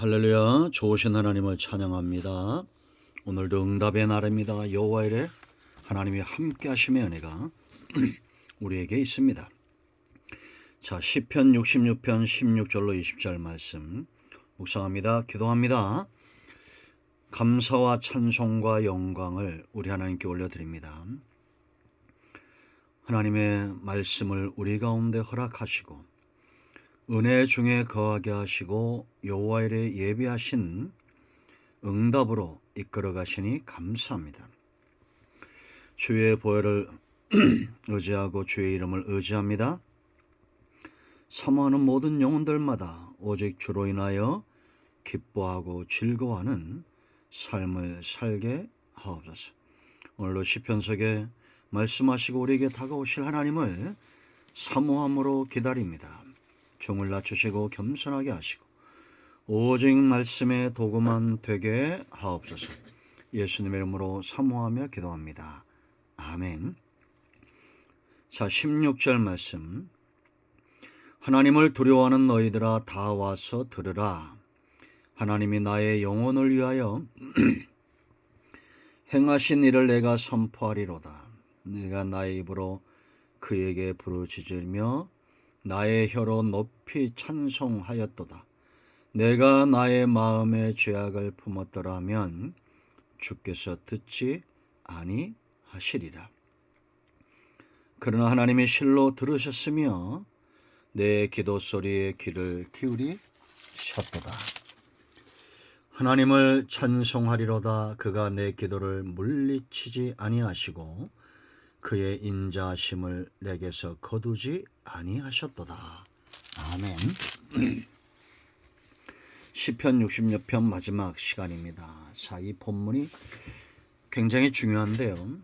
할렐루야. 좋으신 하나님을 찬양합니다. 오늘도 응답의 날입니다. 여호와 이레 하나님이 함께 하심의 은혜가 우리에게 있습니다. 자, 시편 66편 16절로 20절 말씀 묵상합니다. 기도합니다. 감사와 찬송과 영광을 우리 하나님께 올려드립니다. 하나님의 말씀을 우리 가운데 허락하시고 은혜 중에 거하게 하시고 여호와 이레 예비하신 응답으로 이끌어 가시니 감사합니다. 주의 보혈을 의지하고 주의 이름을 의지합니다. 사모하는 모든 영혼들마다 오직 주로 인하여 기뻐하고 즐거워하는 삶을 살게 하옵소서. 오늘도 시편 속에 말씀하시고 우리에게 다가오실 하나님을 사모함으로 기다립니다. 종을 낮추시고 겸손하게 하시고 오직 말씀의 도구만 되게 하옵소서. 예수님의 이름으로 사모하며 기도합니다. 아멘. 자, 16절 말씀. 하나님을 두려워하는 너희들아 다 와서 들으라. 하나님이 나의 영혼을 위하여 행하신 일을 내가 선포하리로다. 내가 나의 입으로 그에게 부르짖으며 나의 혀로 높이 찬송하였도다. 내가 나의 마음의 죄악을 품었더라면 주께서 듣지 아니하시리라. 그러나 하나님이 실로 들으셨으며 내 기도 소리에 귀를 기울이셨도다. 하나님을 찬송하리로다. 그가 내 기도를 물리치지 아니하시고 그의 인자하심을 내게서 거두지 아니하셨도다. 아멘. 시편 66편 마지막 시간입니다. 자, 이 본문이 굉장히 중요한데요.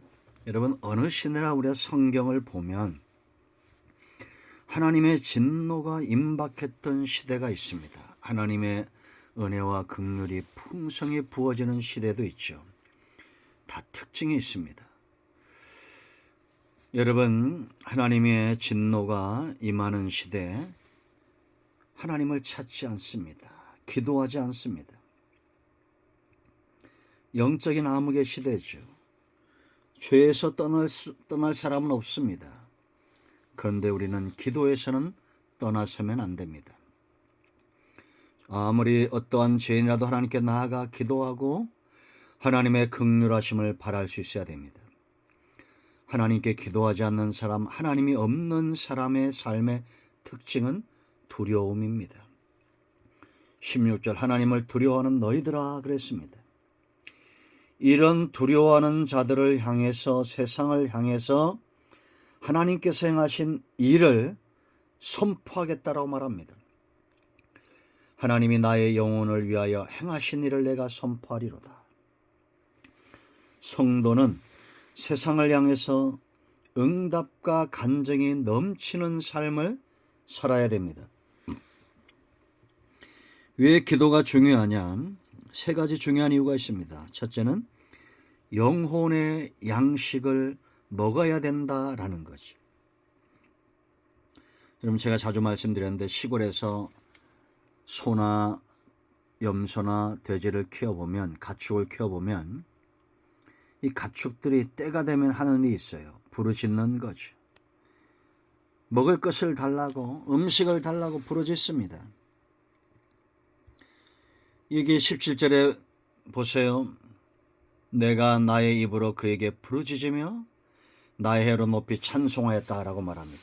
여러분, 어느 시대나 우리가 성경을 보면 하나님의 진노가 임박했던 시대가 있습니다. 하나님의 은혜와 긍휼이 풍성히 부어지는 시대도 있죠. 다 특징이 있습니다. 여러분, 하나님의 진노가 임하는 시대, 하나님을 찾지 않습니다. 기도하지 않습니다. 영적인 암흑의 시대죠. 죄에서 떠날 사람은 없습니다. 그런데 우리는 기도에서는 떠나서면 안 됩니다. 아무리 어떠한 죄인이라도 하나님께 나아가 기도하고 하나님의 긍휼하심을 바랄 수 있어야 됩니다. 하나님께 기도하지 않는 사람, 하나님이 없는 사람의 삶의 특징은 두려움입니다. 16절 하나님을 두려워하는 너희들아 그랬습니다. 이런 두려워하는 자들을 향해서, 세상을 향해서 하나님께서 행하신 일을 선포하겠다라고 말합니다. 하나님이 나의 영혼을 위하여 행하신 일을 내가 선포하리로다. 성도는 세상을 향해서 응답과 간증이 넘치는 삶을 살아야 됩니다. 왜 기도가 중요하냐? 세 가지 중요한 이유가 있습니다. 첫째는 영혼의 양식을 먹어야 된다라는 거지. 여러분, 제가 자주 말씀드렸는데 시골에서 소나 염소나 돼지를 키워보면, 가축을 키워보면 이 가축들이 때가 되면 하는 일이 있어요. 부르짖는 거죠. 먹을 것을 달라고, 음식을 달라고 부르짖습니다. 여기 17절에 보세요. 내가 나의 입으로 그에게 부르짖으며 나의 혀로 높이 찬송하였다라고 말합니다.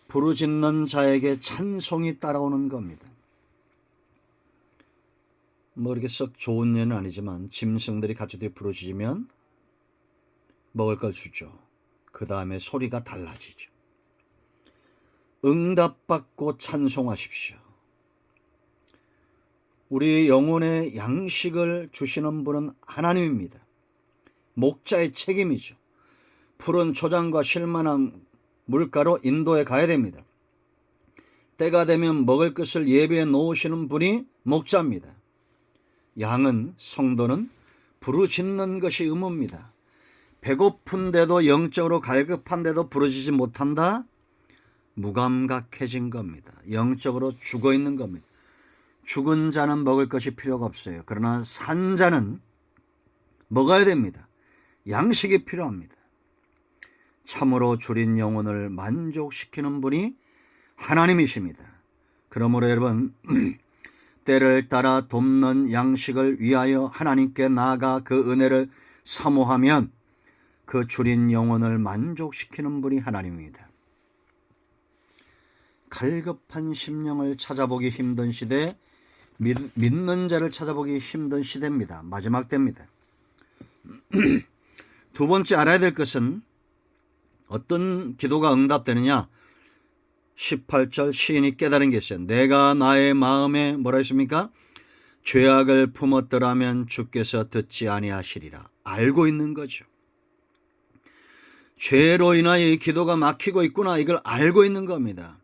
부르짖는 자에게 찬송이 따라오는 겁니다. 뭐 이렇게 썩 좋은 예는 아니지만 짐승들이 가축들이 부르짖으면 먹을 걸 주죠. 그 다음에 소리가 달라지죠. 응답받고 찬송하십시오. 우리 영혼의 양식을 주시는 분은 하나님입니다. 목자의 책임이죠. 푸른 초장과 쉴만한 물가로 인도해 가야 됩니다. 때가 되면 먹을 것을 예비해 놓으시는 분이 목자입니다. 양은, 성도는 부르짖는 것이 의무입니다. 배고픈데도, 영적으로 갈급한데도 부르짖지 못한다? 무감각해진 겁니다. 영적으로 죽어 있는 겁니다. 죽은 자는 먹을 것이 필요가 없어요. 그러나 산 자는 먹어야 됩니다. 양식이 필요합니다. 참으로 줄인 영혼을 만족시키는 분이 하나님이십니다. 그러므로 여러분, 때를 따라 돕는 양식을 위하여 하나님께 나아가 그 은혜를 사모하면 그 줄인 영혼을 만족시키는 분이 하나님입니다. 갈급한 심령을 찾아보기 힘든 시대, 믿는 자를 찾아보기 힘든 시대입니다. 마지막 때입니다. 두 번째 알아야 될 것은 어떤 기도가 응답되느냐. 18절 시인이 깨달은 게 있어요. 내가 나의 마음에 뭐라 했습니까? 죄악을 품었더라면 주께서 듣지 아니하시리라. 알고 있는 거죠. 죄로 인하여 이 기도가 막히고 있구나, 이걸 알고 있는 겁니다.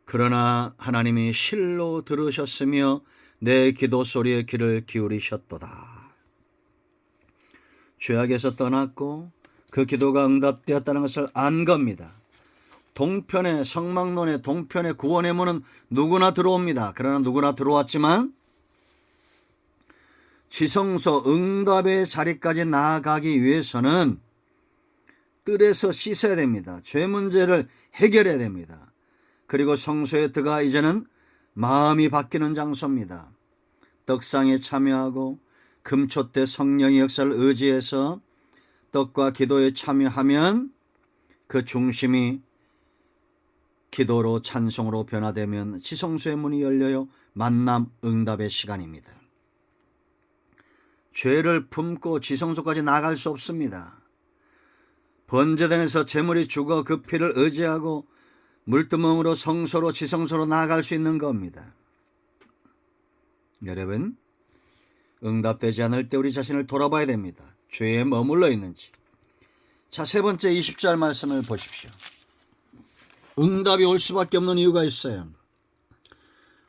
그러나 하나님이 실로 들으셨으며 내 기도 소리에 귀를 기울이셨도다. 죄악에서 떠났고 그 기도가 응답되었다는 것을 안 겁니다. 동편의 성막론의 동편의 구원의 문은 누구나 들어옵니다. 그러나 누구나 들어왔지만 지성소 응답의 자리까지 나아가기 위해서는 뜰에서 씻어야 됩니다. 죄 문제를 해결해야 됩니다. 그리고 성소에 들어가 이제는 마음이 바뀌는 장소입니다. 떡상에 참여하고 금초 때 성령의 역사를 의지해서 떡과 기도에 참여하면 그 중심이 기도로 찬송으로 변화되면 지성소의 문이 열려요. 만남 응답의 시간입니다. 죄를 품고 지성소까지 나갈 수 없습니다. 번제단에서 제물이 죽어 그 피를 의지하고 물두멍으로 성소로 지성소로 나아갈 수 있는 겁니다. 여러분, 응답되지 않을 때 우리 자신을 돌아봐야 됩니다. 죄에 머물러 있는지. 자, 세 번째 20절 말씀을 보십시오. 응답이 올 수밖에 없는 이유가 있어요.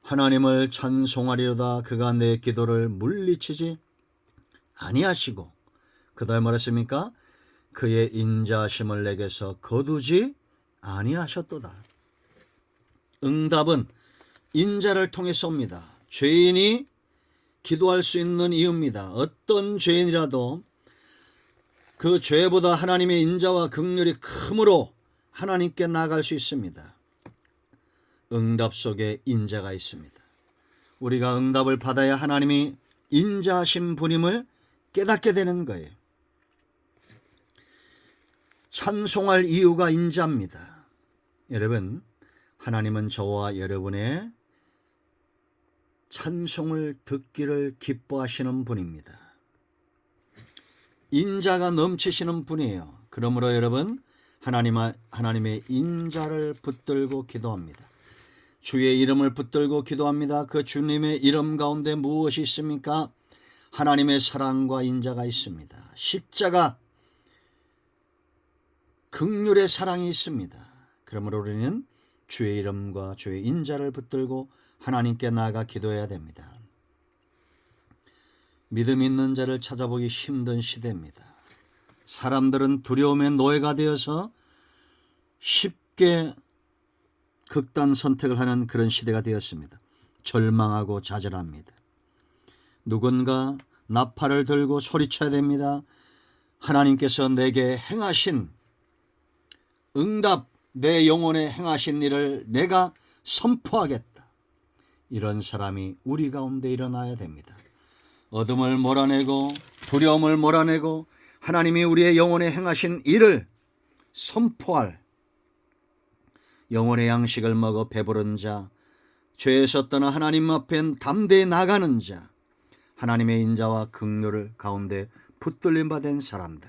하나님을 찬송하리로다 그가 내 기도를 물리치지 아니하시고, 그 다음에 말했습니까? 그의 인자하심을 내게서 거두지 아니하셨도다. 응답은 인자를 통해서 옵니다. 죄인이 기도할 수 있는 이유입니다. 어떤 죄인이라도 그 죄보다 하나님의 인자와 긍휼이 크므로 하나님께 나아갈 수 있습니다. 응답 속에 인자가 있습니다. 우리가 응답을 받아야 하나님이 인자하신 분임을 깨닫게 되는 거예요. 찬송할 이유가 인자입니다. 여러분, 하나님은 저와 여러분의 찬송을 듣기를 기뻐하시는 분입니다. 인자가 넘치시는 분이에요. 그러므로 여러분, 하나님의 인자를 붙들고 기도합니다. 주의 이름을 붙들고 기도합니다. 그 주님의 이름 가운데 무엇이 있습니까? 하나님의 사랑과 인자가 있습니다. 십자가, 긍휼의 사랑이 있습니다. 그러므로 우리는 주의 이름과 주의 인자를 붙들고 하나님께 나아가 기도해야 됩니다. 믿음 있는 자를 찾아보기 힘든 시대입니다. 사람들은 두려움의 노예가 되어서 쉽게 극단 선택을 하는 그런 시대가 되었습니다. 절망하고 좌절합니다. 누군가 나팔을 들고 소리쳐야 됩니다. 하나님께서 내게 행하신 응답, 내 영혼에 행하신 일을 내가 선포하겠다. 이런 사람이 우리 가운데 일어나야 됩니다. 어둠을 몰아내고 두려움을 몰아내고 하나님이 우리의 영혼에 행하신 일을 선포할, 영혼의 양식을 먹어 배부른 자, 죄에서 떠나 하나님 앞에 담대히 나가는 자, 하나님의 인자와 긍휼을 가운데 붙들림 받은 사람들,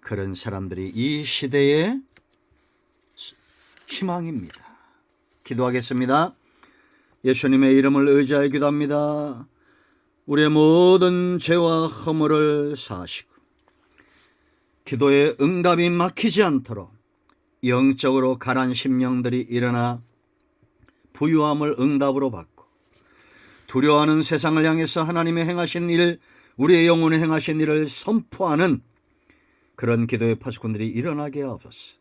그런 사람들이 이 시대의 희망입니다. 기도하겠습니다. 예수님의 이름을 의지하여 기도합니다. 우리의 모든 죄와 허물을 사하시고 기도의 응답이 막히지 않도록 영적으로 가난 심령들이 일어나 부유함을 응답으로 받고 두려워하는 세상을 향해서 하나님의 행하신 일, 우리의 영혼에 행하신 일을 선포하는 그런 기도의 파수꾼들이 일어나게 하옵소서.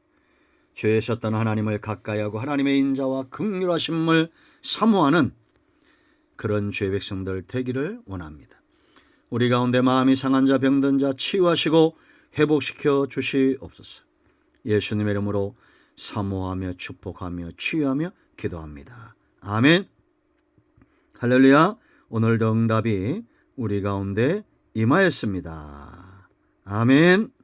죄에서 떠난 하나님을 가까이하고 하나님의 인자와 긍휼하심을 사모하는 그런 주의 백성들 되기를 원합니다. 우리 가운데 마음이 상한 자, 병든 자 치유하시고 회복시켜 주시옵소서. 예수님의 이름으로 사모하며 축복하며 치유하며 기도합니다. 아멘. 할렐루야. 오늘도 응답이 우리 가운데 임하였습니다. 아멘.